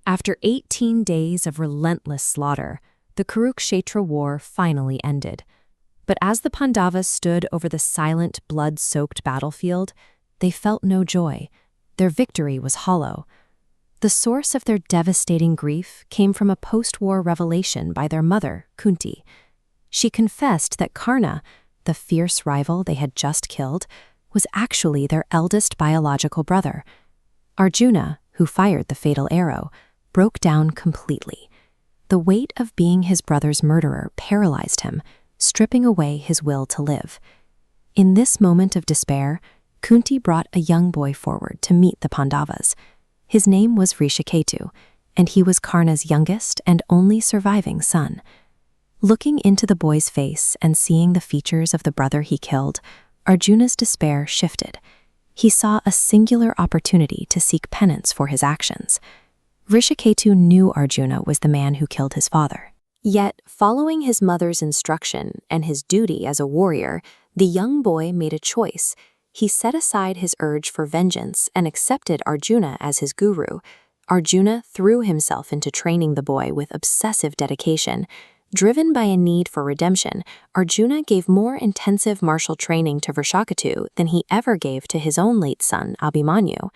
After 18 days of relentless slaughter, the Kurukshetra War finally ended. But as the Pandavas stood over the silent, blood-soaked battlefield, they felt no joy. Their victory was hollow. The source of their devastating grief came from a post-war revelation by their mother, Kunti. She confessed that Karna, the fierce rival they had just killed, was actually their eldest biological brother. Arjuna, who fired the fatal arrow, broke down completely. The weight of being his brother's murderer paralyzed him, stripping away his will to live. In this moment of despair, Kunti brought a young boy forward to meet the Pandavas. His name was Vrishakethu, and he was Karna's youngest and only surviving son. Looking into the boy's face and seeing the features of the brother he killed, Arjuna's despair shifted. He saw a singular opportunity to seek penance for his actions. Vrishakethu knew Arjuna was the man who killed his father. Yet, following his mother's instruction and his duty as a warrior, the young boy made a choice. He set aside his urge for vengeance and accepted Arjuna as his guru. Arjuna threw himself into training the boy with obsessive dedication. Driven by a need for redemption, Arjuna gave more intensive martial training to Vrishakethu than he ever gave to his own late son, Abhimanyu.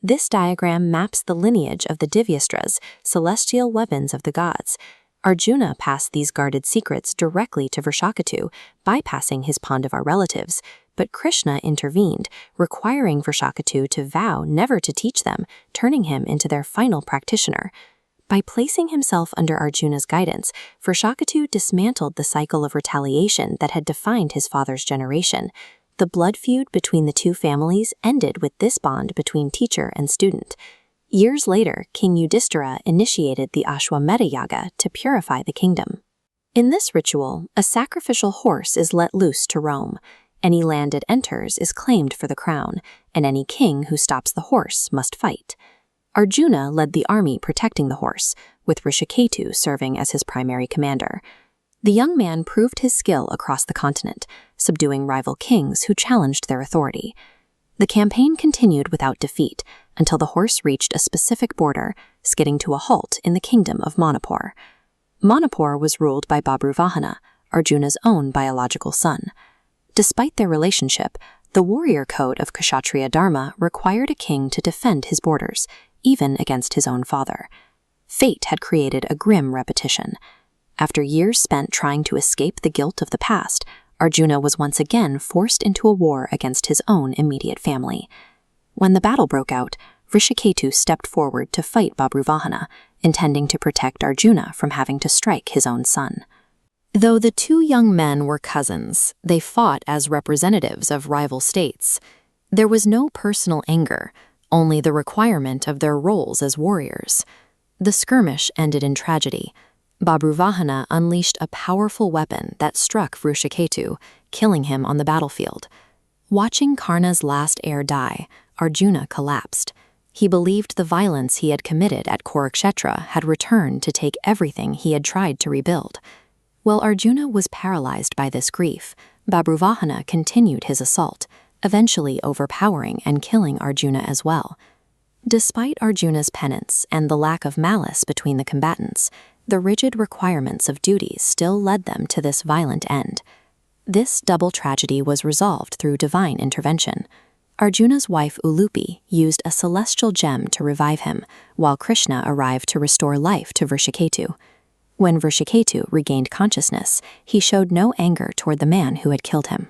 This diagram maps the lineage of the Divyastras, celestial weapons of the gods. Arjuna passed these guarded secrets directly to Vrishakethu, bypassing his Pandava relatives, but Krishna intervened, requiring Vrishakethu to vow never to teach them, turning him into their final practitioner. By placing himself under Arjuna's guidance, Vrishakethu dismantled the cycle of retaliation that had defined his father's generation. The blood feud between the two families ended with this bond between teacher and student. Years later, King Yudhishthira initiated the Ashvamedha Yagna to purify the kingdom. In this ritual, a sacrificial horse is let loose to roam. Any land it enters is claimed for the crown, and any king who stops the horse must fight. Arjuna led the army protecting the horse, with Vrishakethu serving as his primary commander. The young man proved his skill across the continent, subduing rival kings who challenged their authority. The campaign continued without defeat until the horse reached a specific border, skidding to a halt in the kingdom of Manipur. Manipur was ruled by Babruvahana, Arjuna's own biological son. Despite their relationship, the warrior code of Kshatriya Dharma required a king to defend his borders, even against his own father. Fate had created a grim repetition. After years spent trying to escape the guilt of the past, Arjuna was once again forced into a war against his own immediate family. When the battle broke out, Vrishakethu stepped forward to fight Babruvahana, intending to protect Arjuna from having to strike his own son. Though the two young men were cousins, they fought as representatives of rival states. There was no personal anger, only the requirement of their roles as warriors. The skirmish ended in tragedy. Babruvahana unleashed a powerful weapon that struck Vrishakethu, killing him on the battlefield. Watching Karna's last heir die, Arjuna collapsed. He believed the violence he had committed at Kurukshetra had returned to take everything he had tried to rebuild. While Arjuna was paralyzed by this grief, Babruvahana continued his assault, eventually overpowering and killing Arjuna as well. Despite Arjuna's penance and the lack of malice between the combatants, the rigid requirements of duty still led them to this violent end. This double tragedy was resolved through divine intervention. Arjuna's wife Ulupi used a celestial gem to revive him, while Krishna arrived to restore life to Vrishakethu. When Vrishakethu regained consciousness, he showed no anger toward the man who had killed him.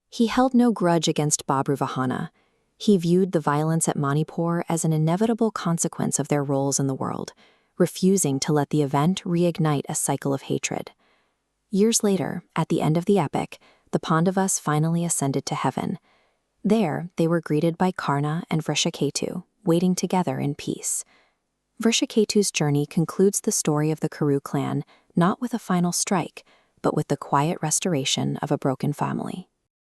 He held no grudge against Babruvahana. He viewed the violence at Manipur as an inevitable consequence of their roles in the world, refusing to let the event reignite a cycle of hatred. Years later, at the end of the epic, the Pandavas finally ascended to heaven. There, they were greeted by Karna and Vrishakethu, waiting together in peace. Vrishakethu's journey concludes the story of the Kuru clan not with a final strike, but with the quiet restoration of a broken family.